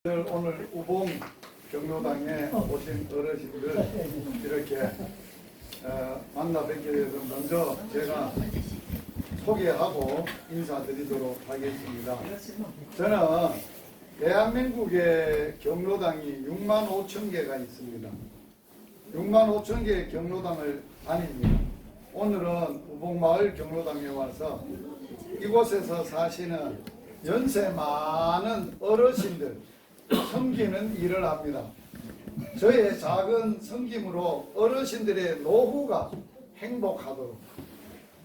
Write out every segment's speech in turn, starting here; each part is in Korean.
오늘 우봉 경로당에 오신 어르신들 이렇게 만나 뵙게 돼서 먼저 제가 소개하고 인사드리도록 하겠습니다. 저는 대한민국의 경로당이 6만 5천 개가 있습니다. 6만 5천 개의 경로당을 다닙니다. 오늘은 우봉마을 경로당에 와서 이곳에서 사시는 연세 많은 어르신들 섬기는 일을 합니다. 저의 작은 섬김으로 어르신들의 노후가 행복하도록,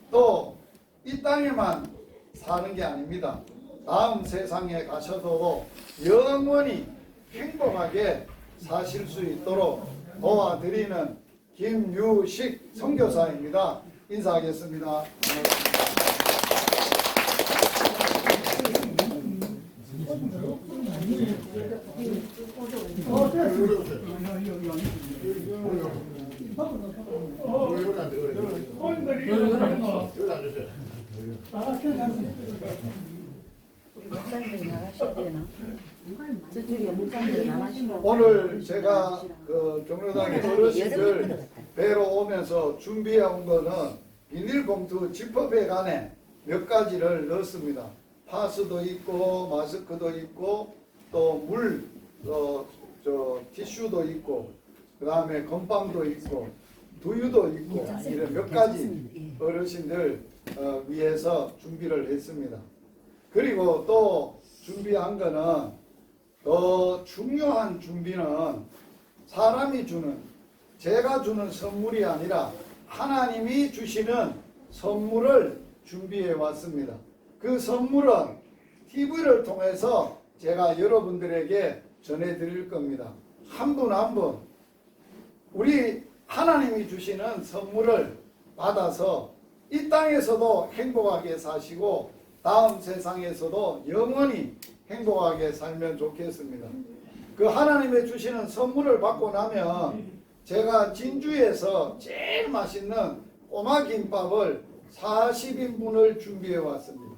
또 이 땅에만 사는 게 아닙니다. 다음 세상에 가셔도 영원히 행복하게 사실 수 있도록 도와드리는 김유식 선교사입니다. 인사하겠습니다. 오늘 제가 경로당의 어르신들 뵈러 오면서 준비해 온 거는 비닐봉투 지퍼백 안에 몇 가지를 넣습니다. 파스도 있고 마스크도 있고 또 물, 티슈도 있고 그 다음에 건빵도 있고 두유도 있고 이런 몇 가지 어르신들 위해서 준비를 했습니다. 그리고 또 준비한 거는 더 중요한 준비는 사람이 주는, 제가 주는 선물이 아니라 하나님이 주시는 선물을 준비해 왔습니다. 그 선물은 TV를 통해서 제가 여러분들에게 전해드릴 겁니다. 한 분 한 분 우리 하나님이 주시는 선물을 받아서 이 땅에서도 행복하게 사시고 다음 세상에서도 영원히 행복하게 살면 좋겠습니다. 그 하나님이 주시는 선물을 받고 나면 제가 진주에서 제일 맛있는 꼬마김밥을 40인분을 준비해 왔습니다.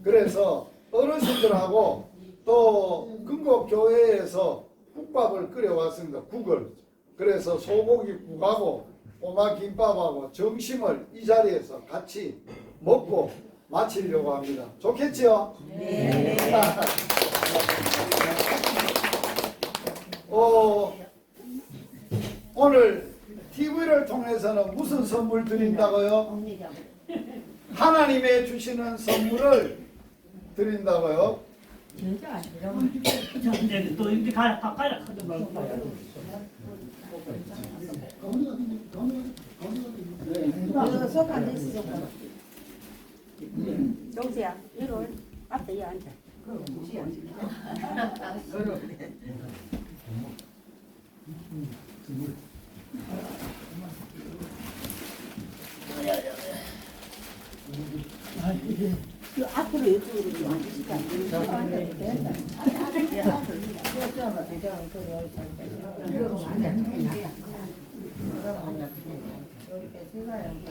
그래서 어르신들하고 또 금곡교회에서 국밥을 끓여왔습니다. 국을. 그래서 소고기 국하고 꼬마김밥하고 점심을 이 자리에서 같이 먹고 마치려고 합니다. 좋겠지요? 네. 오늘 TV를 통해서는 무슨 선물 드린다고요? 하나님의 주시는 선물을 드린다고요? 또 이렇게 가야 정수야, 이거 앞에 앉아. 앞으로 이쪽으로 좀 앉으시까?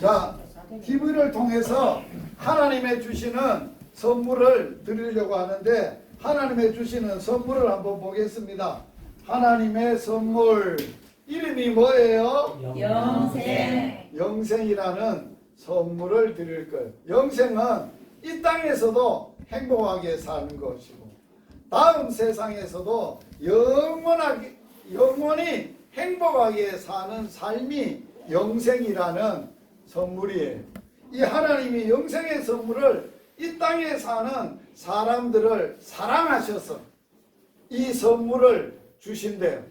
자, TV를 통해서 하나님의 주시는 선물을 드리려고 하는데 하나님의 주시는 선물을 한번 보겠습니다. 하나님의 선물 이름이 뭐예요? 영생. 영생이라는 선물을 드릴 거예요. 영생은 이 땅에서도 행복하게 사는 것이고 다음 세상에서도 영원히 행복하게 사는 삶이 영생이라는 선물이에요. 이 하나님이 영생의 선물을 이 땅에 사는 사람들을 사랑하셔서 이 선물을 주신대요.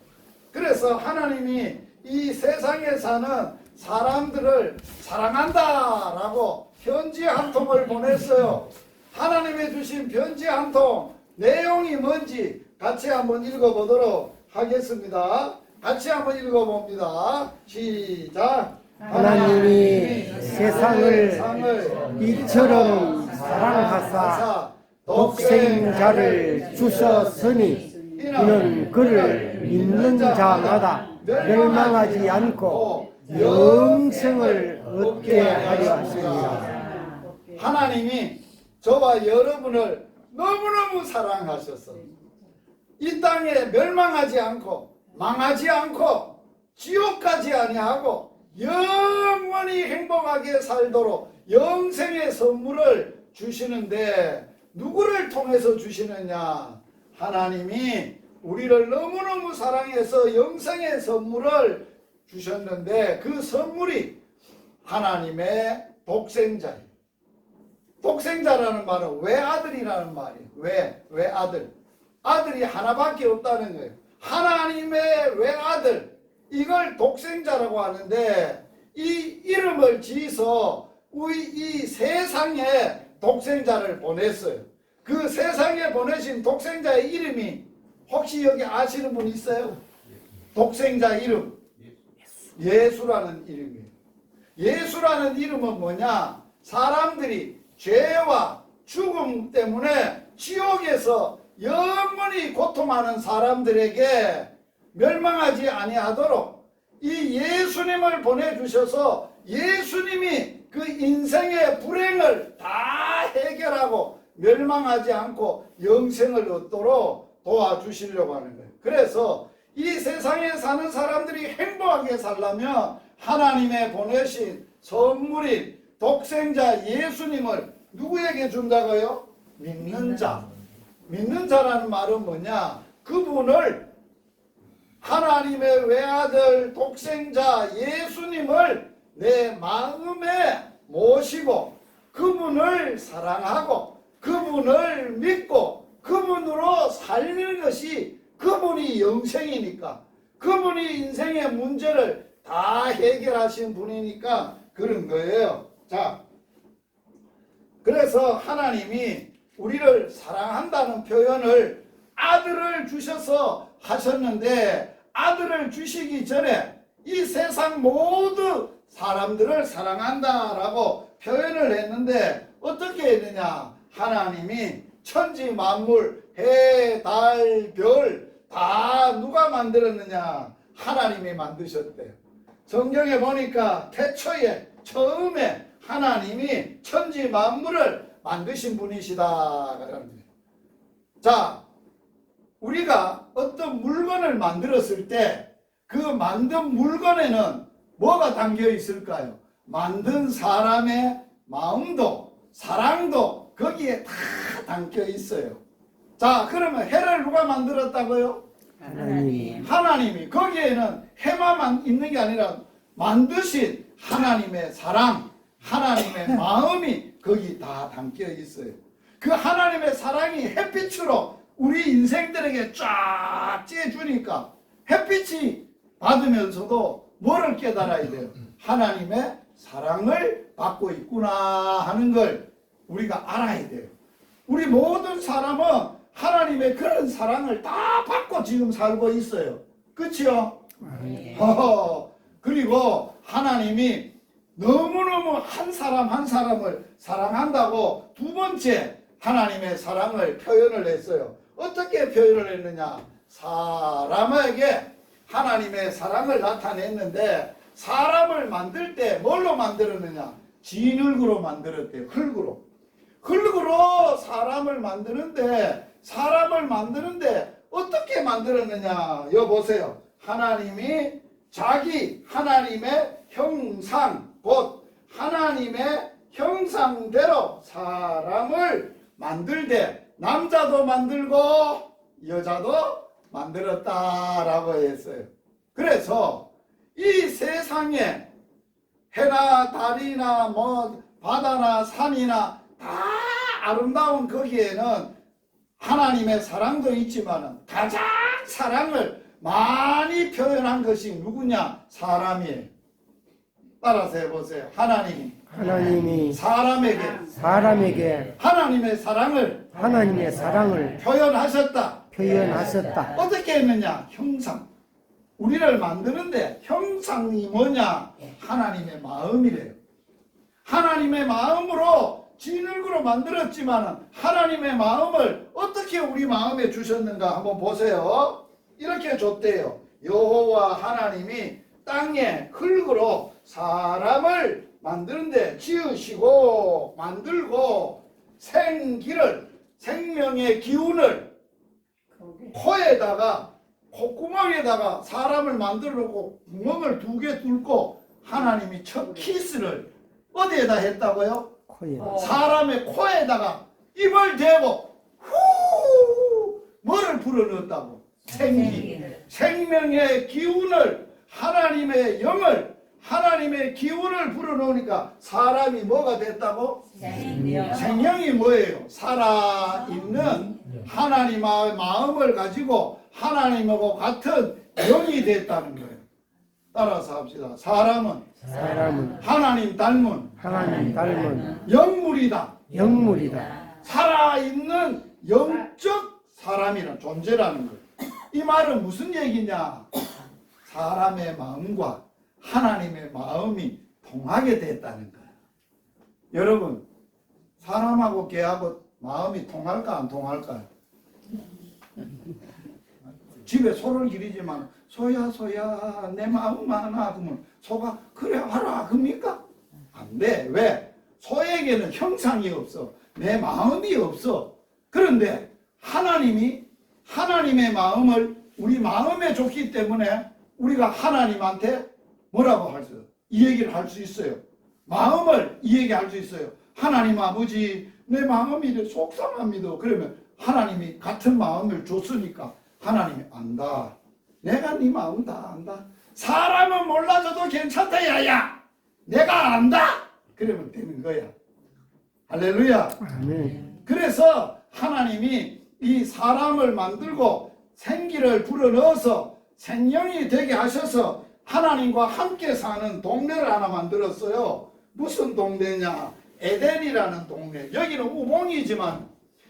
그래서 하나님이 이 세상에 사는 사람들을 사랑한다라고 편지 한 통을 보냈어요. 하나님이 주신 편지 한 통 내용이 뭔지 같이 한번 읽어보도록 하겠습니다. 같이 한번 읽어봅니다. 시작. 하나님이 세상을 이처럼 사랑하사 독생자를 주셨으니 이는 그를 믿는 자마다 멸망하지 않고 영생을 얻게 하려 하십니다. 하나님이 저와 여러분을 너무너무 사랑하셔서 이 땅에 멸망하지 않고 망하지 않고 지옥 가지 아니하고 영원히 행복하게 살도록 영생의 선물을 주시는데 누구를 통해서 주시느냐? 하나님이 우리를 너무너무 사랑해서 영생의 선물을 주셨는데 그 선물이 하나님의 독생자예요. 독생자라는 말은 외아들이라는 말이에요. 왜 아들? 아들이 하나밖에 없다는 거예요. 하나님의 외아들, 이걸 독생자라고 하는데 이 이름을 지어서 우리 이 세상에 독생자를 보냈어요. 그 세상에 보내신 독생자의 이름이 혹시 여기 아시는 분 있어요? 독생자 이름 예수라는 이름이에요. 예수라는 이름은 뭐냐? 사람들이 죄와 죽음 때문에 지옥에서 영원히 고통하는 사람들에게 멸망하지 아니하도록 이 예수님을 보내주셔서 예수님이 그 인생의 불행을 다 해결하고 멸망하지 않고 영생을 얻도록 도와주시려고 하는 거예요. 그래서 이 세상에 사는 사람들이 행복하게 살려면 하나님의 보내신 선물인 독생자 예수님을 누구에게 준다고요? 믿는 자. 믿는 자라는 말은 뭐냐? 그분을 하나님의 외아들 독생자 예수님을 내 마음에 모시고 그분을 사랑하고 그분을 믿고 그분으로 살리는 것이 그분이 영생이니까 그분이 인생의 문제를 다 해결하신 분이니까 그런 거예요. 자, 그래서 하나님이 우리를 사랑한다는 표현을 아들을 주셔서 하셨는데 아들을 주시기 전에 이 세상 모든 사람들을 사랑한다라고 표현을 했는데 어떻게 했느냐? 하나님이 천지 만물, 해, 달, 별 다 누가 만들었느냐? 하나님이 만드셨대요. 성경에 보니까 태초에 처음에 하나님이 천지 만물을 만드신 분이시다. 자, 우리가 어떤 물건을 만들었을 때 그 만든 물건에는 뭐가 담겨 있을까요? 만든 사람의 마음도 사랑도 거기에 다 담겨 있어요. 자, 그러면 해를 누가 만들었다고요? 하나님. 하나님이. 거기에는 해만 있는 게 아니라 만드신 하나님의 사랑, 하나님의 마음이 거기 다 담겨 있어요. 그 하나님의 사랑이 햇빛으로 우리 인생들에게 쫙 쬐주니까 햇빛이 받으면서도 뭐를 깨달아야 돼요? 하나님의 사랑을 받고 있구나 하는 걸 우리가 알아야 돼요. 우리 모든 사람은 하나님의 그런 사랑을 다 받고 지금 살고 있어요. 그치요? 그리고 하나님이 너무너무 한 사람 한 사람을 사랑한다고 두 번째 하나님의 사랑을 표현을 했어요. 어떻게 표현을 했느냐? 사람에게 하나님의 사랑을 나타냈는데 사람을 만들 때 뭘로 만들었느냐? 진흙으로 만들었대요. 흙으로 사람을 만드는데 어떻게 만들었느냐? 여기 보세요. 하나님이 하나님의 형상, 곧 하나님의 형상대로 사람을 만들되 남자도 만들고 여자도 만들었다라고 했어요. 그래서 이 세상에 해나 달이나 뭐 바다나 산이나 다 아름다운 거기에는 하나님의 사랑도 있지만 가장 사랑을 많이 표현한 것이 누구냐? 사람이에요. 따라서 해보세요. 하나님이 사람에게 하나님의 사랑을 표현하셨다. 어떻게 했느냐? 형상. 우리를 만드는데 형상이 뭐냐? 하나님의 마음이래요. 하나님의 마음으로 진흙으로 만들었지만 하나님의 마음을 어떻게 우리 마음에 주셨는가 한번 보세요. 이렇게 줬대요. 여호와 하나님이 땅에 흙으로 사람을 만드는데 지으시고 만들고 생명의 기운을 코에 코에다가 콧구멍에다가 사람을 만들어 놓고 구멍을 2개 뚫고 하나님이 첫 키스를 어디에다 했다고요? 코에 사람의 코에다가 입을 대고 후 뭐를 불어넣었다고? 생명의 기운을 하나님의 영을 하나님의 기운을 불어넣으니까 사람이 뭐가 됐다고? 생명이 뭐예요? 살아있는 하나님의 마음을 가지고 하나님하고 같은 영이 됐다는 거예요. 따라서 합시다. 사람은 하나님 닮은 영물이다. 살아있는 영적 사람이란 존재라는 거예요. 이 말은 무슨 얘기냐? 사람의 마음과 하나님의 마음이 통하게 됐다는 거예요. 여러분, 사람하고 개하고 마음이 통할까 안 통할까요? 집에 소를 기르지만 소야 내 마음 하나 그러면 소가 그래 하라 그럽니까? 안 돼. 왜? 소에게는 형상이 없어. 내 마음이 없어. 그런데 하나님이 하나님의 마음을 우리 마음에 줬기 때문에 우리가 하나님한테 뭐라고 할 수, 이 얘기를 할 수 있어요. 마음을 이 얘기할 수 있어요. 하나님 아버지 내 마음이 속상합니다. 그러면 하나님이 같은 마음을 줬으니까 하나님이 안다. 내가 네 마음 다 안다. 사람은 몰라줘도 괜찮다 야야. 내가 안다. 그러면 되는 거야. 할렐루야. 아멘. 그래서 하나님이 이 사람을 만들고 생기를 불어넣어서 생명이 되게 하셔서 하나님과 함께 사는 동네를 하나 만들었어요. 무슨 동네냐? 에덴이라는 동네. 여기는 우봉이지만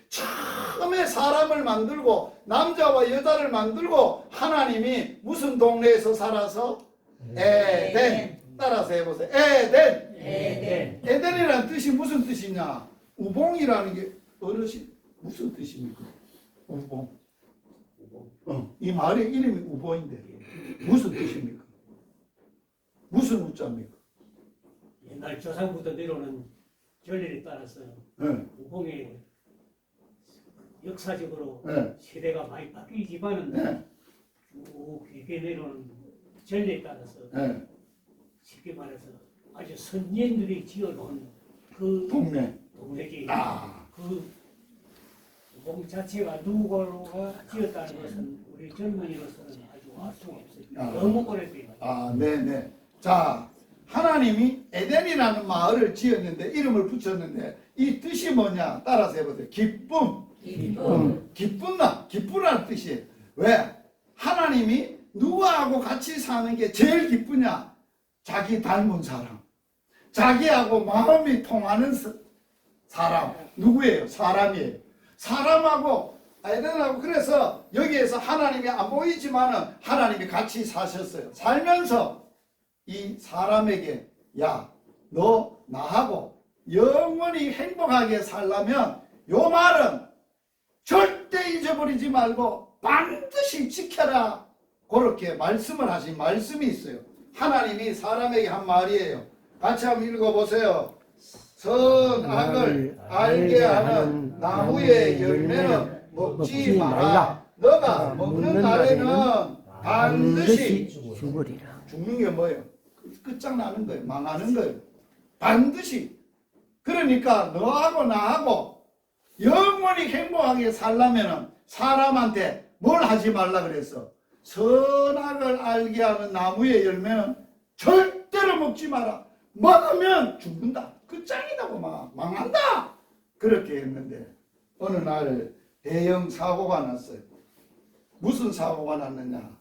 처음에 사람을 만들고 남자와 여자를 만들고 하나님이 무슨 동네에서 살아서? 에덴. 따라서 해보세요. 에덴. 에덴이라는 뜻이 무슨 뜻이냐? 우봉이라는 게 어르신 무슨 뜻입니까? 우봉. 이 마을의 이름이 우봉인데 무슨 뜻입니까? 무슨 우자입니까? 옛날 조상부터 내려오는 전례에 따라서 우봉의 역사적으로 세대가 많이 바뀌지만은 쭉 길게 내려오는 전례에 따라서 쉽게 말해서 아주 선진들이 지어놓은 그 동네지. 그 우봉 자체가 누구가 지었다는 것은 우리 젊은이로서는 아주 알 수가 없어요. 너무 오래돼요. 네네. 자, 하나님이 에덴이라는 마을을 지었는데 이름을 붙였는데 이 뜻이 뭐냐? 따라서 해보세요. 기쁘라는 뜻이에요. 왜? 하나님이 누구하고 같이 사는 게 제일 기쁘냐? 자기 닮은 사람. 자기하고 마음이 통하는 사람. 누구예요? 사람이에요. 사람하고 에덴하고 그래서 여기에서 하나님이 안 보이지만은 하나님이 같이 사셨어요. 살면서 이 사람에게 야, 너 나하고 영원히 행복하게 살려면 요 말은 절대 잊어버리지 말고 반드시 지켜라. 그렇게 말씀을 하신 말씀이 있어요. 하나님이 사람에게 한 말이에요. 같이 한번 읽어보세요. 선악을 알게 하는 나무의 열매는 먹지 마라. 너가 먹는 날에는 반드시 죽으리라. 죽는 게 뭐예요? 끝장나는 거예요. 망하는 거예요. 반드시. 그러니까 너하고 나하고 영원히 행복하게 살려면 사람한테 뭘 하지 말라 그랬어? 선악을 알게 하는 나무의 열매는 절대로 먹지 마라. 먹으면 죽는다. 끝장이다고 망한다. 그렇게 했는데 어느 날 대형 사고가 났어요. 무슨 사고가 났느냐?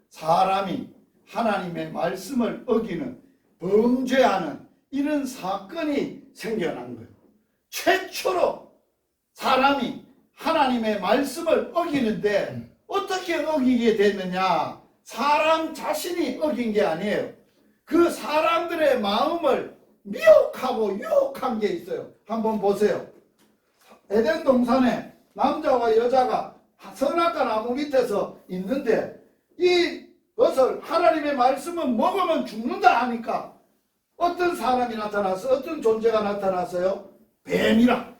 사람이 하나님의 말씀을 어기는 범죄하는 이런 사건이 생겨난 거예요. 최초로 사람이 하나님의 말씀을 어기는데 어떻게 어기게 됐느냐? 사람 자신이 어긴 게 아니에요. 그 사람들의 마음을 미혹하고 유혹한 게 있어요. 한번 보세요. 에덴 동산에 남자와 여자가 선악과 나무 밑에서 있는데 이것을 하나님의 말씀은 먹으면 죽는다 하니까 어떤 사람이 나타났어요? 어떤 존재가 나타났어요? 뱀이라.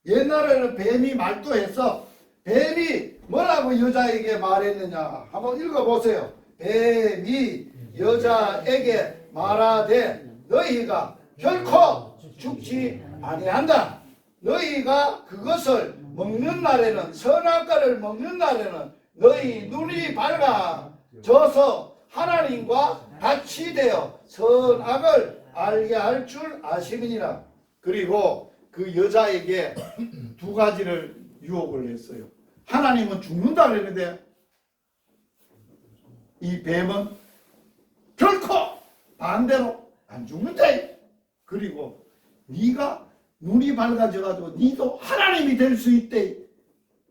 옛날에는 뱀이 말도해서 뱀이 뭐라고 뭐라고 여자에게 말했느냐? 한번 읽어보세요. 뱀이 여자에게 말하되 너희가 결코 죽지 아니한다. 너희가 그것을 먹는 날에는, 선악과를 먹는 날에는 너희 눈이 밝아져서 하나님과 같이 되어 선악을 알게 할 줄 아심이니라. 그리고 그 여자에게 두 가지를 유혹을 했어요. 하나님은 죽는다 그랬는데 이 뱀은 결코 반대로 안 죽는다. 그리고 네가 눈이 밝아져가지고 네도 하나님이 될 수 있대.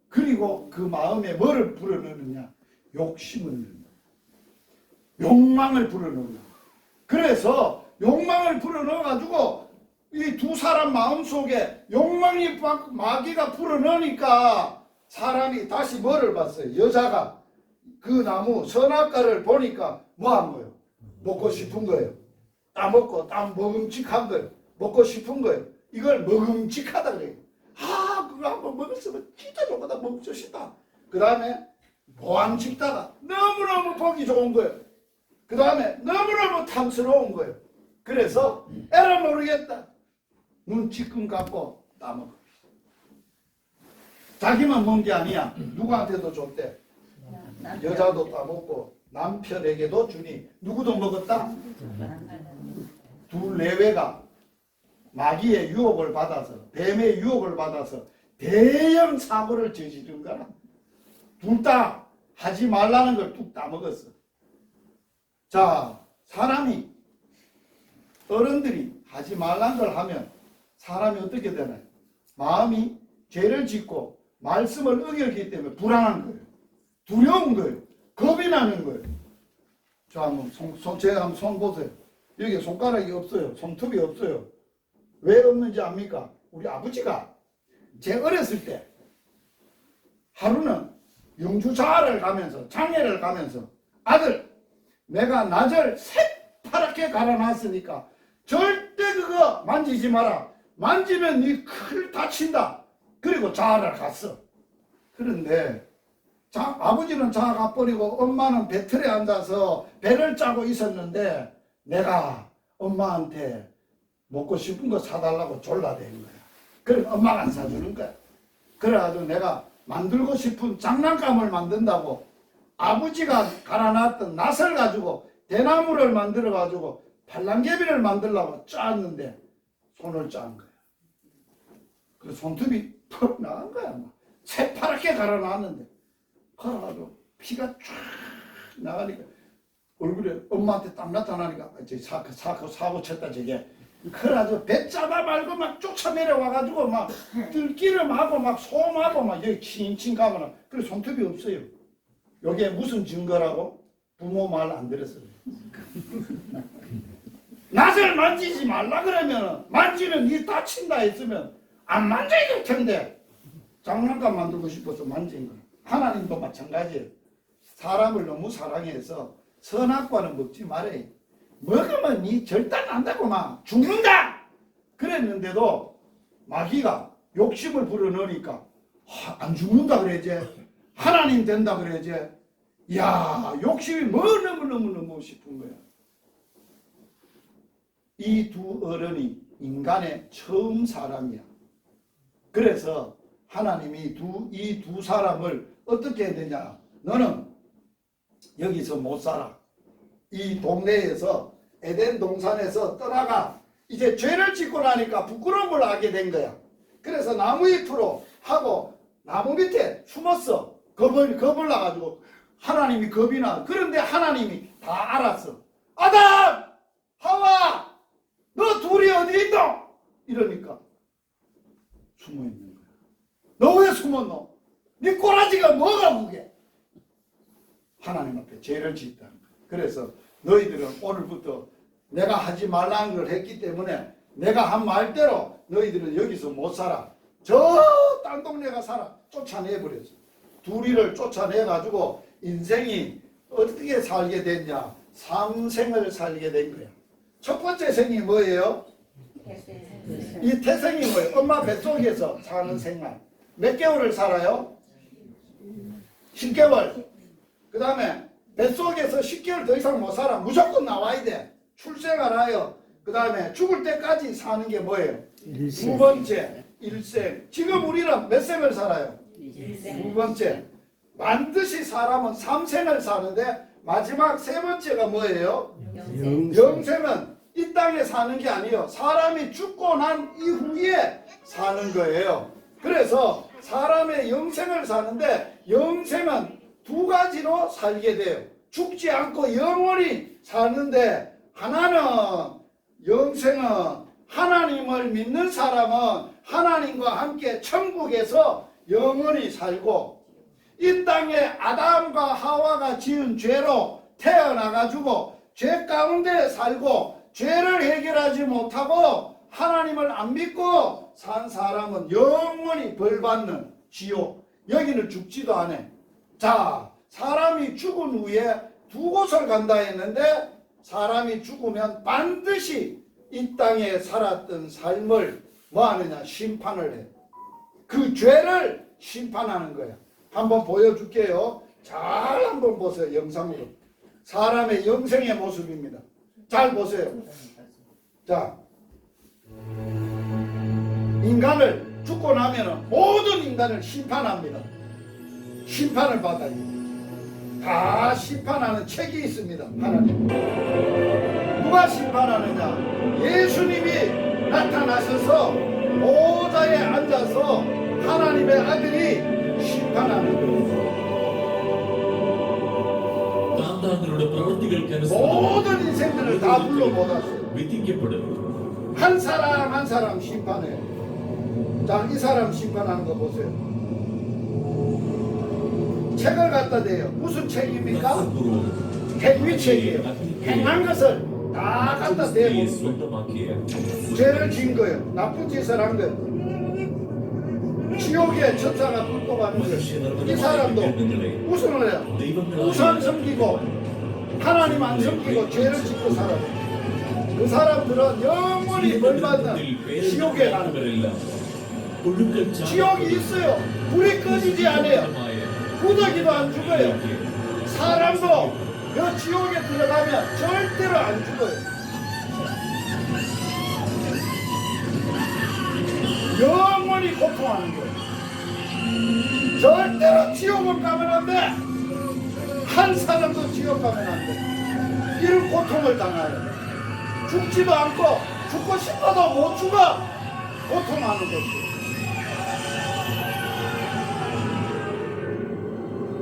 그리고 그 마음에 뭐를 불어넣느냐? 욕심을 넣는다. 욕망을 불어넣는다. 그래서 욕망을 불어넣어가지고 이 두 사람 마음속에 욕망이 마귀가 불어넣으니까 사람이 다시 뭐를 봤어요? 여자가 그 나무 선악과를 보니까 뭐 한 거예요? 먹고 싶은 거예요. 따먹고 먹음직한 거예요. 먹고 싶은 거예요. 이걸 먹음직하다 그래요. 그거 한번 먹었으면 진짜 좋겠다. 먹고 싶다. 그 다음에 보암직다가 너무너무 보기 좋은 거예요. 그 다음에 너무너무 탐스러운 거예요. 그래서 에라 모르겠다. 눈 지금 감고 따먹어. 자기만 먹은 게 아니야. 누구한테도 줬대. 여자도 따먹고 남편에게도 주니 누구도 먹었다? 둘 내외가 마귀의 유혹을 받아서, 뱀의 유혹을 받아서 대형 사고를 저지른 거라. 둘 다 하지 말라는 걸 뚝 따먹었어. 자, 사람이, 어른들이 하지 말라는 걸 하면 사람이 어떻게 되나요? 마음이 죄를 짓고 말씀을 어겼기 때문에 불안한 거예요. 두려운 거예요. 겁이 나는 거예요. 자, 한번 제가 한번 손 보세요. 여기 손가락이 없어요. 손톱이 없어요. 왜 없는지 압니까? 우리 아버지가 제 어렸을 때 하루는 영주자를 가면서, 장례를 가면서 아들, 내가 나절 새파랗게 갈아놨으니까 절대 그거 만지지 마라. 만지면 네 큰일 다친다. 그리고 자를 갔어. 그런데 아버지는 자 가버리고 엄마는 배틀에 앉아서 배를 짜고 있었는데 내가 엄마한테 먹고 싶은 거 사달라고 졸라댄 거야. 그럼 엄마가 안 사주는 거야. 그래가지고 내가 만들고 싶은 장난감을 만든다고 아버지가 갈아놨던 낫을 가지고 대나무를 만들어가지고 팔랑개비를 만들려고 짰는데 손을 짠 거야. 그 손톱이 퍽 나간 거야. 막. 새파랗게 갈아놨는데 갈아가지고 피가 쫙 나가니까 얼굴에 엄마한테 딱 나타나니까 사고 쳤다 저게. 그래가지고 배 잡아 말고 막 쫓아 내려와가지고 막 들기름하고 막 솜하고 막 여기 칭칭 가면 그래 손톱이 없어요. 요게 무슨 증거라고? 부모 말 안 들었어요. 낫을 만지지 말라 그러면 만지면 니 다친다 했으면 안 만져야 될 텐데 장난감 만들고 싶어서 만진 거야. 하나님도 마찬가지예요. 사람을 너무 사랑해서 선악과는 먹지 말아요. 먹으면 니 절단 난다고 막 죽는다 그랬는데도 마귀가 욕심을 불어넣으니까 안 죽는다 그래야지. 하나님 된다 그래야지. 이야, 욕심이 너무너무 싶은 거야. 이 두 어른이 인간의 처음 사람이야. 그래서 하나님이 이 두 사람을 어떻게 해야 되냐? 너는 여기서 못 살아. 이 동네에서 에덴 동산에서 떠나가. 이제 죄를 짓고 나니까 부끄러움을 하게 된 거야. 그래서 나무 잎으로 하고 나무 밑에 숨었어. 겁을 나가지고 하나님이 겁이 나. 그런데 하나님이 다 알았어. 아담! 하와! 너 둘이 어디 있노? 이러니까 숨어 있는 거야. 너 왜 숨었노? 네 꼬라지가 뭐가 그게? 하나님 앞에 죄를 짓다는 거야. 그래서 너희들은 오늘부터 내가 하지 말라는 걸 했기 때문에 내가 한 말대로 너희들은 여기서 못 살아. 저 딴 동네가 살아. 쫓아내버렸어. 둘이를 쫓아내가지고 인생이 어떻게 살게 됐냐? 3생을 살게 된 거야. 첫 번째 생이 뭐예요? 이 태생이 뭐예요? 엄마 뱃속에서 사는 생활. 몇 개월을 살아요? 10개월. 그 다음에 뱃속에서 10개월 더 이상 못 살아. 무조건 나와야 돼. 출생을 하여 그 다음에 죽을 때까지 사는 게 뭐예요? 두 번째 일생. 지금 우리는 몇 생을 살아요? 두 번째. 반드시 사람은 3생을 사는데 마지막 세 번째가 뭐예요? 영생은 이 땅에 사는 게 아니에요. 사람이 죽고 난 이후에 사는 거예요. 그래서 사람의 영생을 사는데 영생은 두 가지로 살게 돼요. 죽지 않고 영원히 사는데 하나는 영생은 하나님을 믿는 사람은 하나님과 함께 천국에서 영원히 살고 이 땅에 아담과 하와가 지은 죄로 태어나가지고 죄 가운데 살고 죄를 해결하지 못하고 하나님을 안 믿고 산 사람은 영원히 벌받는 지옥. 여기는 죽지도 않아. 자, 사람이 죽은 후에 두 곳을 간다 했는데 사람이 죽으면 반드시 이 땅에 살았던 삶을 뭐 하느냐? 심판을 해. 그 죄를 심판하는 거야. 한번 보여줄게요. 잘 한번 보세요. 영상으로. 사람의 영생의 모습입니다. 잘 보세요. 자, 인간을 죽고 나면 모든 인간을 심판합니다. 심판을 받아요. 다 심판하는 책이 있습니다. 하나님. 누가 심판하느냐? 예수님이 나타나셔서 보좌에 앉아서 하나님의 아들이 심판하는 거예요. 모든 인생들을 다 불러 모았어요. 한 사람 한 사람 심판해요. 자, 이 사람 심판하는 거 보세요. 책을 갖다 대요. 무슨 책입니까? 행위책이에요. 행한 것을 다 갖다 대고 죄를 지은 거예요. 나쁜 짓을 한 거예요. 지옥에 천사가 뚫고 가는 거예요. 이 사람도 우선을 해요. 우상 섬기고 하나님 안 섬기고 죄를 짓고 살아요. 그 사람들은 영원히 벌받는 지옥에 가는 거예요. 지옥이 있어요. 불이 꺼지지 않아요. 구더기도 안 죽어요. 사람도 저 지옥에 들어가면 절대로 안 죽어요. 영원히 고통하는 거예요. 절대로 지옥을 가면 안 돼. 한 사람도 지옥 가면 안 돼. 이런 고통을 당하여 죽지도 않고 죽고 싶어도 못 죽어 고통하는 것이에요.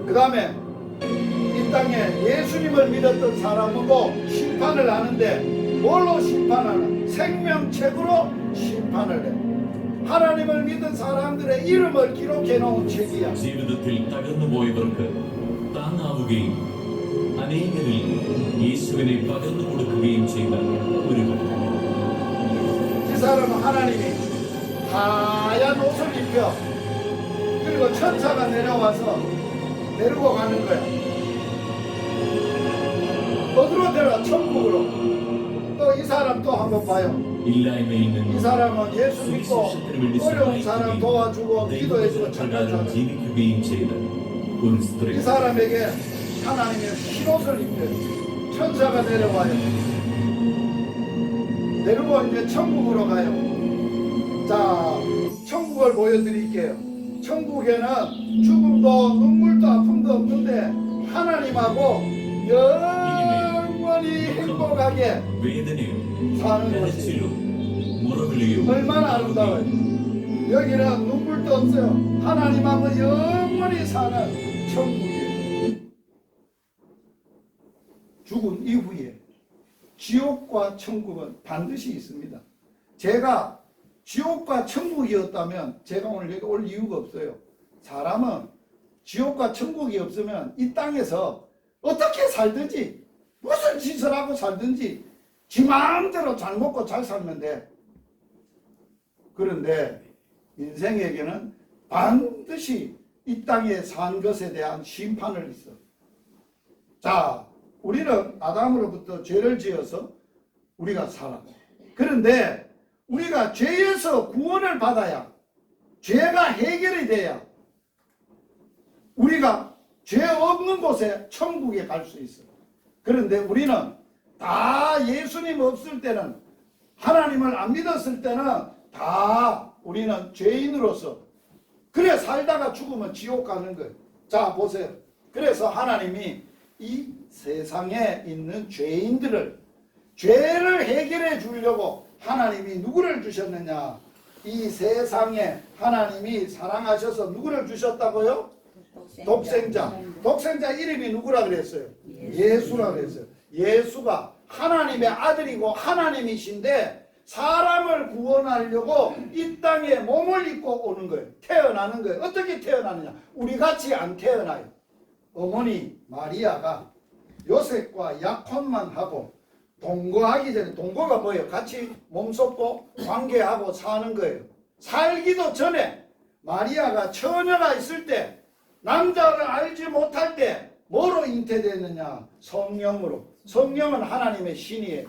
그 다음에 이 땅에 예수님을 믿었던 사람하고 심판을 하는데 뭘로 심판하는? 생명책으로 심판을 해. 하나님을 믿은 사람들의 이름을 기록해 놓은 책이야. ജീവിതത്തിൽ തകർന്നുപോയവർക്ക് താങ്ങാവുകയും അനേകരിൽ യേശുവിനെ പകർന്നു കൊടുക്കുകയും ചെയ്ത ഒരു 이 사람은 하나님이 하얀 옷을 입혀 그리고 천사가 내려와서 데리고 가는 거야. 어디로 데려와? 천국으로. 또 이 사람 또 한번 봐요. ഇല്ലായ്മയിൽ 이 നിന്ന് 사람은 예수 믿고 സുവിശേഷത്തിന് വേണ്ടി 어려운 사람 도와주고 기도해주고 ദൈവപ്രകാരം 착한 사람. ജീവിക്കുകയും ചെയ്ത ഒരു സ്ത്രീ 이 사람에게 하나님의 흰옷을 입혀요. 천사가 내려와요. 내려고 이제 천국으로 가요. 자, 천국을 보여드릴게요. 천국에는 죽음도 눈물도 아픔도 없는데 하나님하고 영원히 행복하게 വേദനയോ 사는 곳이 കരച്ചിലോ മുറവിളിയോ 얼마나 아름다워요. 여기는 눈물도 없어요. 하나님하고 영원히 사는 천국이에요. 죽은 이후에 지옥과 천국은 반드시 있습니다. 제가 지옥과 천국이었다면 제가 오늘 여기 올 이유가 없어요. 사람은 지옥과 천국이 없으면 이 땅에서 어떻게 살든지 무슨 짓을 하고 살든지 지 마음대로 잘 먹고 잘 살면 돼. 그런데 인생에게는 반드시 이 땅에 산 것에 대한 심판을 있어. 자, 우리는 아담으로부터 죄를 지어서 우리가 살아. 그런데 우리가 죄에서 구원을 받아야, 죄가 해결이 돼야 우리가 죄 없는 곳에 천국에 갈 수 있어요. 그런데 우리는 다 예수님 없을 때는, 하나님을 안 믿었을 때는 다 우리는 죄인으로서 그래 살다가 죽으면 지옥 가는 거예요. 자 보세요. 그래서 하나님이 이 세상에 있는 죄인들을, 죄를 해결해 주려고 하나님이 누구를 주셨느냐? 이 세상에 하나님이 사랑하셔서 누구를 주셨다고요? 독생자. 독생자 이름이 누구라 그랬어요? 예수라 그랬어요. 예수가 하나님의 아들이고 하나님이신데 사람을 구원하려고 이 땅에 몸을 입고 오는 거예요. 태어나는 거예요. 어떻게 태어나느냐? 우리 같이 안 태어나요. 어머니 마리아가 요셉과 약혼만 하고 동거하기 전에, 동거가 뭐예요? 같이 몸 쏟고 관계하고 사는 거예요. 살기도 전에 마리아가 처녀가 있을 때, 남자를 알지 못할 때 뭐로 잉태됐느냐? 성령으로. 성령은 하나님의 신이에요.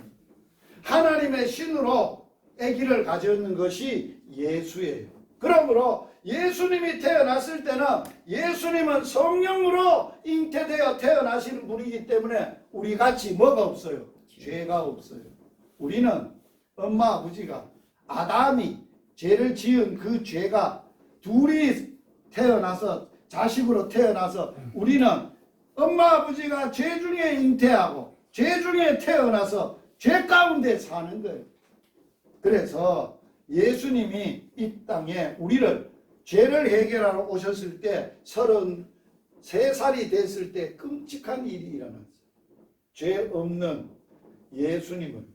하나님의 신으로 아기를 가졌는 것이 예수예요. 그러므로 예수님이 태어났을 때는 예수님은 성령으로 잉태되어 태어나시는 분이기 때문에 우리 같이 뭐가 없어요? 죄가 없어요. 우리는 엄마 아버지가, 아담이 죄를 지은 그 죄가 둘이 태어나서, 자식으로 태어나서 우리는 엄마 아버지가 죄 중에 잉태하고 죄 중에 태어나서 죄 가운데 사는 거예요. 그래서 예수님이 이 땅에 우리를 죄를 해결하러 오셨을 때 33살이 됐을 때 끔찍한 일이 일어났어요. 죄 없는 예수님은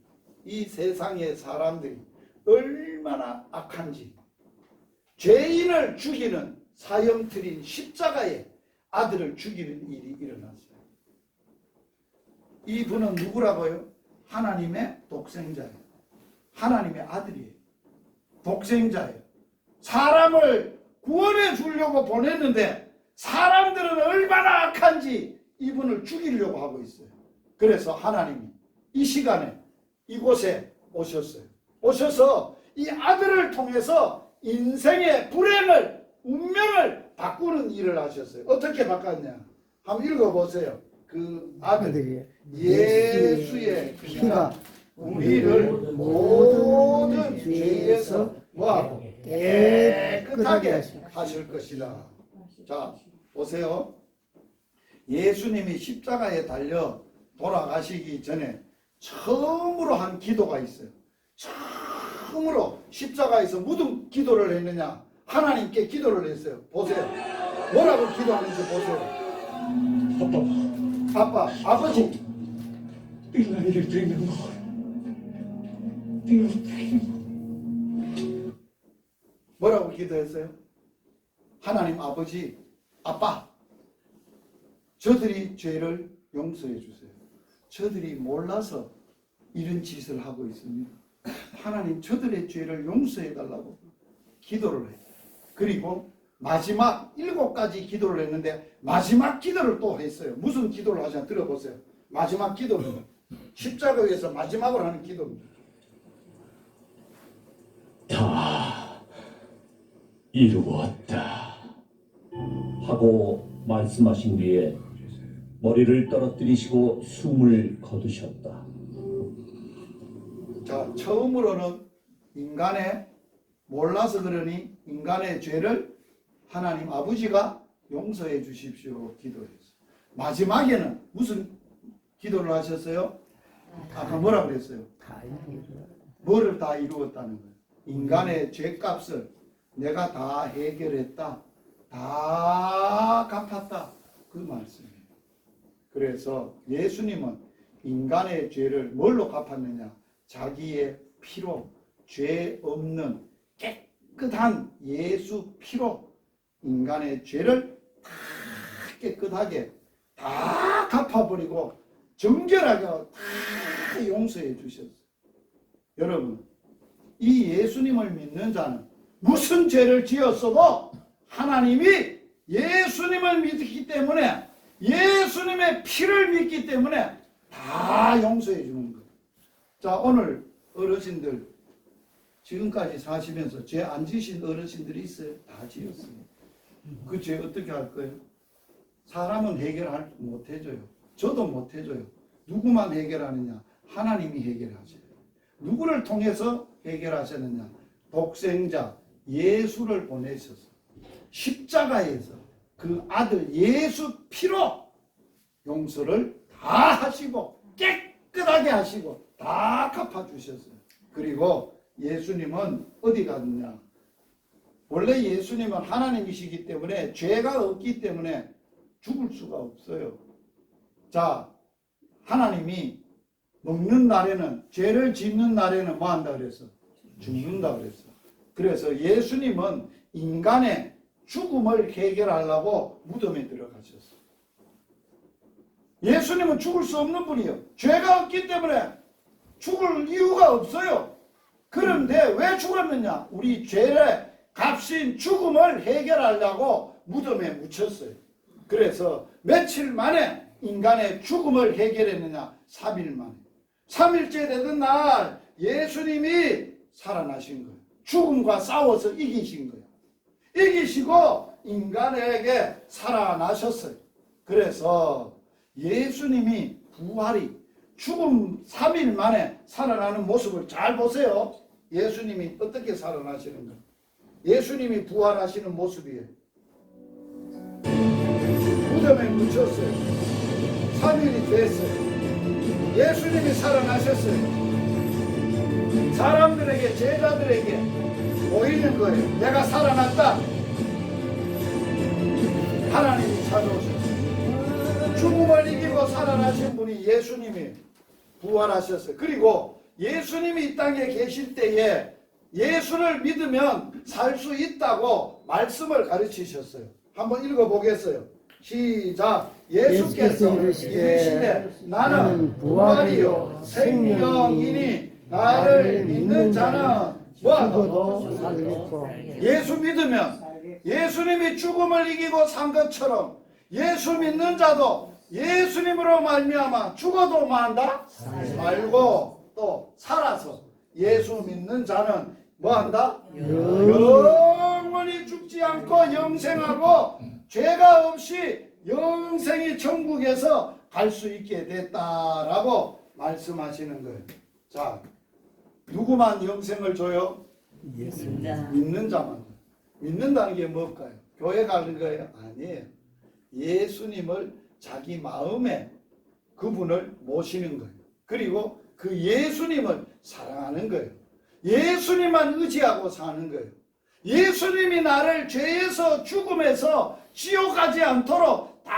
이 세상의 사람들이 얼마나 악한지, 죄인을 죽이는 사형틀인 십자가에 아들을 죽이는 일이 일어났어요. 이분은 누구라고요? 하나님의 독생자예요. 하나님의 아들이에요. 독생자예요. 사람을 구원해 주려고 보냈는데 사람들은 얼마나 악한지 이분을 죽이려고 하고 있어요. 그래서 하나님이 이 시간에 이곳에 오셨어요. 오셔서 이 아들을 통해서 인생의 불행을, 운명을 바꾸는 일을 하셨어요. 어떻게 바꿨냐? 한번 읽어보세요. 그 아들이 예수의 피가 우리를 모든 죄에서 깨끗하게 하실 것이다. 자, 보세요. 예수님이 십자가에 달려 돌아가시기 전에 처음으로 한 기도가 있어요. 처음으로 십자가에서 무슨 기도를 했느냐? 하나님께 기도를 했어요. 보세요. 뭐라고 기도하는지 보세요. 아빠, 아버지. 뭐라고 기도했어요? 하나님 아버지, 아빠, 저들이 죄를 용서해 주세요. 저들이 몰라서 이런 짓을 하고 있습니다. 하나님 저들의 죄를 용서해 달라고 기도를 해요. 그리고 마지막 7가지 기도를 했는데 마지막 기도를 또 했어요. 무슨 기도를 하시나 들어보세요. 마지막 기도는 십자가에서 마지막으로 하는 기도입니다. 다 이루었다 하고 말씀하신 뒤에 머리를 떨어뜨리시고 숨을 거두셨다. 자, 처음으로는 인간의, 몰라서 그러니 인간의 죄를 하나님 아버지가 용서해 주십시오 기도했어요. 마지막에는 무슨 기도를 하셨어요? 아까 뭐라 그랬어요? 뭐를 다 이루었다는 거예요. 인간의 죄값을 내가 다 해결했다, 다 갚았다, 그 말씀이에요. 그래서 예수님은 인간의 죄를 뭘로 갚았느냐? 자기의 피로, 죄 없는 깨끗한 예수 피로 인간의 죄를 다 깨끗하게 다 갚아버리고 정결하게 다 용서해 주셨어요. 여러분, 이 예수님을 믿는 자는 무슨 죄를 지었어도 하나님이 예수님을 믿기 때문에, 예수님의 피를 믿기 때문에 다 용서해 주는 거예요. 자, 오늘 어르신들 지금까지 사시면서 죄 안 지신 어르신들이 있어요? 다 지었어요. 그 죄 어떻게 할 거예요? 사람은 못해줘요. 저도 못해줘요. 누구만 해결하느냐? 하나님이 해결하셔요. 누구를 통해서 해결하셨느냐? 독생자 예수를 보내셔서 십자가에서 그 아들 예수 피로 용서를 다 하시고 깨끗하게 하시고 다 갚아주셨어요. 그리고 예수님은 어디 갔느냐? 원래 예수님은 하나님이시기 때문에 죄가 없기 때문에 죽을 수가 없어요. 자, 하나님이 먹는 날에는, 죄를 짓는 날에는 뭐 한다 그랬어? 죽는다 그랬어. 그래서 예수님은 인간의 죽음을 해결하려고 무덤에 들어가셨어. 예수님은 죽을 수 없는 분이에요. 죄가 없기 때문에 죽을 이유가 없어요. 그런데 왜 죽었느냐? 우리 죄의 값인 죽음을 해결하려고 무덤에 묻혔어요. 그래서 며칠 만에 인간의 죽음을 해결했느냐? 3일 만에. 3일째 되던 날 예수님이 살아나신 거예요. 죽음과 싸워서 이기신 거예요. 이기시고 인간에게 살아나셨어요. 그래서 예수님이 부활이 죽음 3일 만에 살아나는 모습을 잘 보세요. 예수님이 어떻게 살아나시는 거예요? 예수님이 부활하시는 모습이에요. 무덤에 묻혔어요. 3일이 됐어요. 예수님이 살아나셨어요. 사람들에게, 제자들에게 보이는 거예요. 내가 살아났다. 하나님이 찾아오셨어요. 죽음을 이기고 살아나신 분이 예수님이 부활하셨어요. 그리고 예수님이 이 땅에 계실 때에 예수를 믿으면 살 수 있다고 말씀을 가르치셨어요. 한번 읽어보겠어요. 시작. 예수께서 이르시되 나는 부활이요 생명이니 나를 믿는 자는 죽어도 살리고 예수 믿으면 예수님이 죽음을 이기고 산 것처럼 예수 믿는 자도 예수님으로 말미암아 죽어도 뭐한다? 살고 또 살아서 예수 믿는 자는 뭐한다? 영원히 죽지 않고 영생하고 죄가 없이 영생이 천국에서 갈 수 있게 됐다라고 말씀하시는 거예요. 자, 누구만 영생을 줘요? 믿는 자만. 믿는다는 게 뭘까요? 교회 가는 거예요? 아니에요. 예수님을 자기 마음에 그분을 모시는 거예요. 그리고 그 예수님을 사랑하는 거예요. 예수님만 의지하고 사는 거예요. 예수님이 나를 죄에서 죽음에서 지옥 가지 않도록 다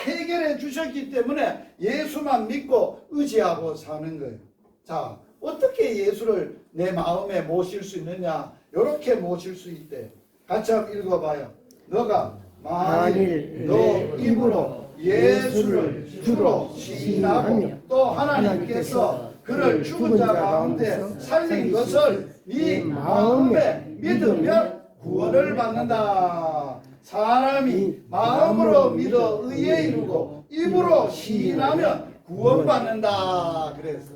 해결해 주셨기 때문에 예수만 믿고 의지하고 사는 거예요. 자, 어떻게 예수를 내 마음에 모실 수 있느냐? 이렇게 모실 수 있대. 같이 한번 읽어봐요. 너가 만일 너 입으로 예수를 주로 시인하고 또 하나님께서 그를 죽은 자 가운데 살린 것을 네 마음에 믿으면 구원을 받는다. 사람이 마음으로 믿어 의에 이르고 입으로 시인하면 구원받는다. 그래서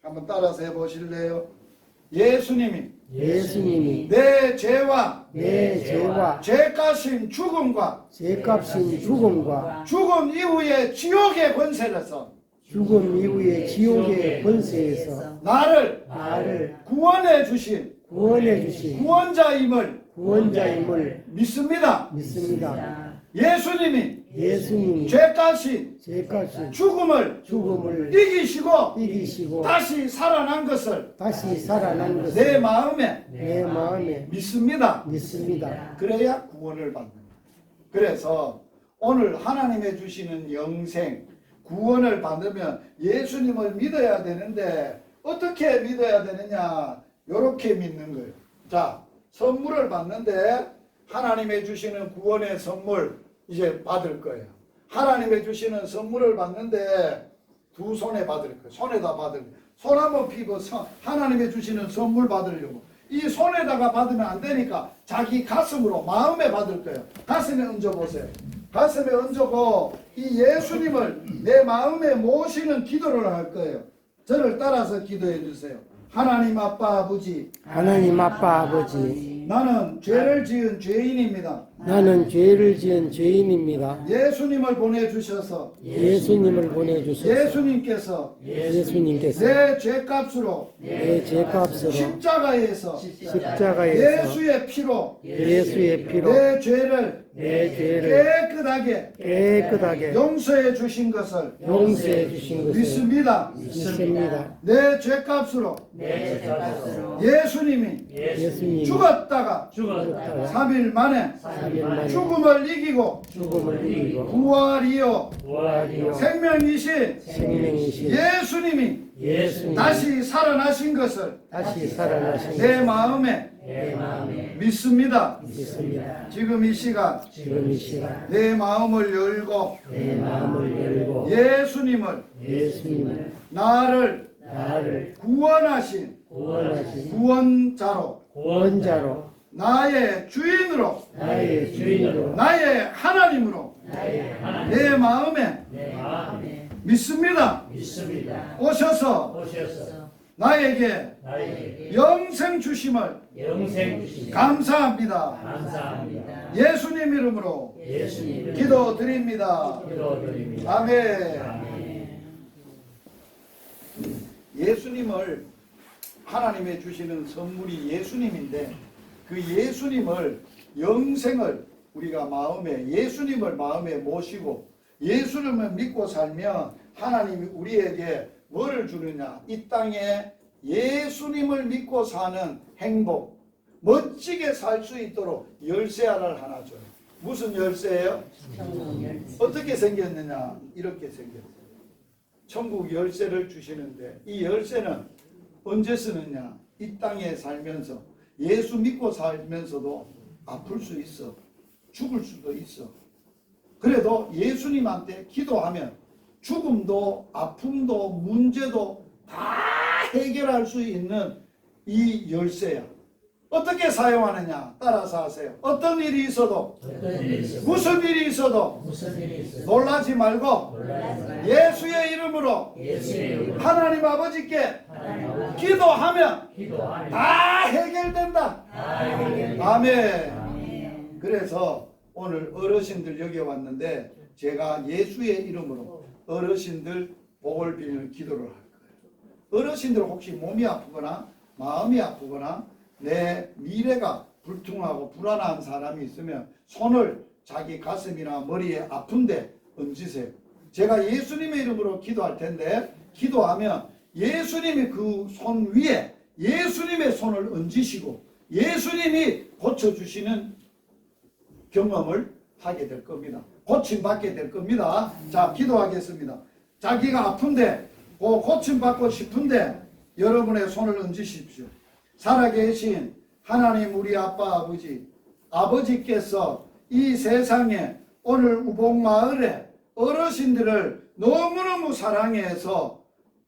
한번 따라서 해보실래요? 예수님이 내 죄와 죄값인 죽음과 죽음 이후에 지옥의 권세에서 나를 구원해 주신 구원자임을 믿습니다. 예수님이 죄값인 죽음을 이기시고 다시 살아난 것을 내 마음에 믿습니다. 그래야 구원을 받는 거예요. 그래서 오늘 하나님의 주시는 영생, 구원을 받으면 예수님을 믿어야 되는데 어떻게 믿어야 되느냐? 이렇게 믿는 거예요. 자, 선물을 받는데 하나님의 주시는 구원의 선물 이제 받을 거예요. 하나님의 주시는 선물을 받는데 두 손에 받을 거예요. 손에다 받을 거예요. 손 한번 피고 하나님의 주시는 선물 받으려고. 이 손에다가 받으면 안 되니까 자기 가슴으로 마음에 받을 거예요. 가슴에 얹어보세요. 가슴에 얹고 이 예수님을 내 마음에 모시는 기도를 할 거예요. 저를 따라서 기도해 주세요. 하나님 아빠 아버지 나는 죄를 지은 죄인입니다. 나는 죄를 지은 죄인입니다. 예수님을 보내주셔서 예수님을 보내주소서. 예수님께서 예수님께서 내 죄값으로 내 죄값으로 십자가에서 십자가에서 예수의 피로 예수의 피로 내 죄를 내 죄를 깨끗하게 깨끗하게 용서해 주신 것을 용서해 주신 것을 믿습니다. 믿습니다. 내 죄값으로 예수님이 예수님이 죽었다가 죽었다가 3일 만에 3일 만에 죽음을 이기고 죽음을 이기고 부활이요 부활이요 생명이신 생명이신 예수님이 예수님 다시 살아나신 것을 다시 살아나신 내 마음에 내 마음에 믿습니다. 믿습니다. 지금 이 시간 지금 이 시간 내 마음을 열고 내 마음을 열고 예수님을 예수님을 나를 나를 구원하신 구원하신 구원자로 구원자로 나의 주인으로 나의 주인으로 나의 하나님으로 내 마음에 믿습니다. 오셔서 나에게 영생 주심을 감사합니다. 예수님 이름으로 기도드립니다. 아멘. 예수님을 하나님의 주시는 선물이 예수님인데 그 예수님을 영생을 우리가 마음에 예수님을 마음에 모시고 예수님을 믿고 살면 하나님이 우리에게 뭐를 주느냐? 이 땅에 예수님을 믿고 사는 행복, 멋지게 살 수 있도록 열쇠를 하나 줘요. 무슨 열쇠예요? 어떻게 생겼느냐? 이렇게 생겼어요. 천국 열쇠를 주시는데 이 열쇠는 언제 쓰느냐? 이 땅에 살면서 예수 믿고 살면서도 아플 수 있어. 죽을 수도 있어. 그래도 예수님한테 기도하면 죽음도 아픔도 문제도 다 해결할 수 있는 이 열쇠야. 어떻게 사용하느냐? 따라서 하세요. 어떤 일이 있어도 무슨 일이 있어도 놀라지 말고 예수의 이름으로 하나님 아버지께 기도하면 다 해결된다. 아멘. 그래서 오늘 어르신들 여기 왔는데 제가 예수의 이름으로 어르신들 복을 빌는 기도를 할 거예요. 어르신들 혹시 몸이 아프거나 마음이 아프거나 내 미래가 불투명하고 불안한 사람이 있으면 손을 자기 가슴이나 머리에 아픈데 얹으세요. 제가 예수님의 이름으로 기도할 텐데 기도하면 예수님이 그 손 위에 예수님의 손을 얹으시고 예수님이 고쳐주시는 경험을 하게 될 겁니다. 고침받게 될 겁니다. 자, 기도하겠습니다. 자기가 아픈데 고침받고 싶은데 여러분의 손을 얹으십시오. 살아계신 하나님 우리 아빠 아버지께서 이 세상에 오늘 우복마을에 어르신들을 너무너무 사랑해서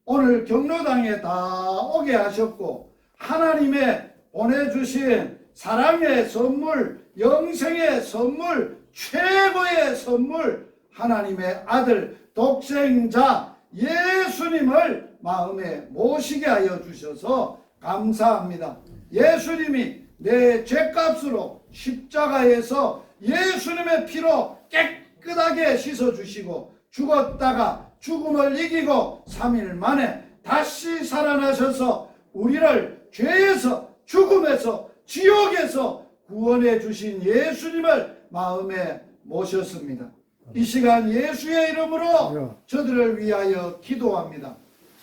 오늘 경로당에 다 오게 하셨고 하나님의 보내주신 사랑의 선물, 영생의 선물, 최고의 선물 하나님의 아들 독생자 예수님을 마음에 모시게 하여 주셔서 감사합니다. 예수님이 내 죄값으로 십자가에서 예수님의 피로 깨끗하게 씻어주시고 죽었다가 죽음을 이기고 3일 만에 다시 살아나셔서 우리를 죄에서 죽음에서 지옥에서 구원해 주신 예수님을 마음에 모셨습니다. 이 시간 예수의 이름으로 저들을 위하여 기도합니다.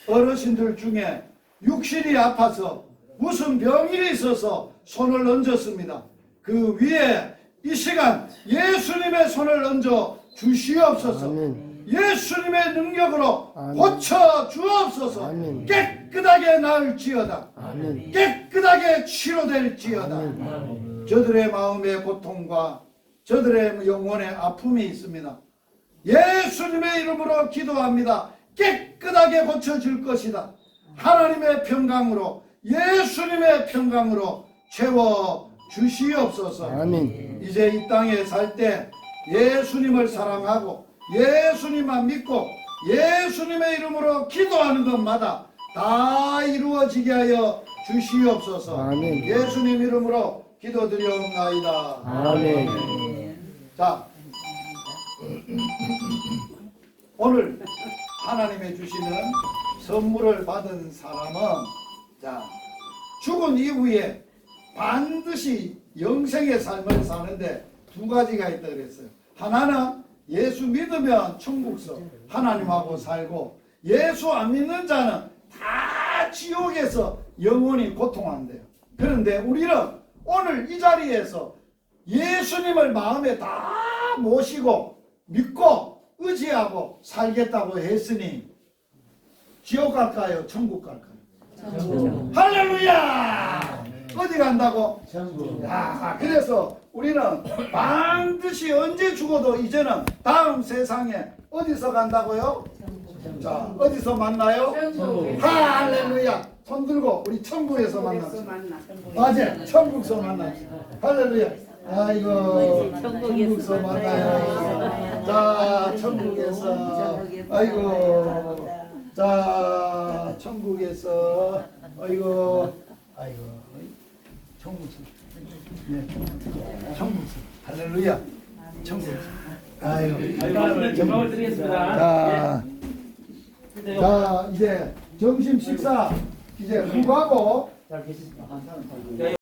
어르신들 중에 육신이 아파서 무슨 병이 있어서 손을 얹었습니다. 그 위에 이 시간 예수님의 손을 얹어 주시옵소서. 아멘. 예수님의 능력으로 아멘. 고쳐 주옵소서. 아멘. 깨끗하게 나을지어다. 아멘. 깨끗하게 치료될지어다. 아멘. 저들의 마음의 고통과 저들의 영혼의 아픔이 있습니다. 예수님의 이름으로 기도합니다. 깨끗하게 고쳐질 것이다. 하나님의 평강으로 예수님의 평강으로 채워 주시옵소서. 아멘. 이제 이 땅에 살 때 예수님을 사랑하고 예수님만 믿고 예수님의 이름으로 기도하는 것마다 다 이루어지게 하여 주시옵소서. 아멘. 예수님 이름으로 기도드리옵나이다. 아멘. 자, 오늘 하나님의 주시는 선물을 받은 사람은 자, 죽은 이후에 반드시 영생의 삶을 사는데 두 가지가 있다 그랬어요. 하나는 예수 믿으면 천국서 하나님하고 살고, 예수 안 믿는 자는 다 지옥에서 영원히 고통한대요. 그런데 우리는 오늘 이 자리에서 예수님을 마음에 다 모시고 믿고 의지하고 살겠다고 했으니 지옥 갈까요? 천국 갈까요? 천국. 할렐루야! 어디 간다고? 천국. 야, 그래서 우리는 반드시 언제 죽어도 이제는 다음 세상에 어디서 간다고요? 자, 어디서 만나요? 천국. 할렐루야! 손 들고 우리 천국에서 만납시다. 맞아요. 천국에서 만납시다. 할렐루야. 아이고, 천국에서 만나요. 자, 천국에서. 아이고. 자, 천국에서. 아이고. 천국에서. 네. 천국에서. 할렐루야. 천국에서. 아이고. 정말 드리겠습니다. 자, 이제 점심 식사 이제 후가고 잘 계십니까?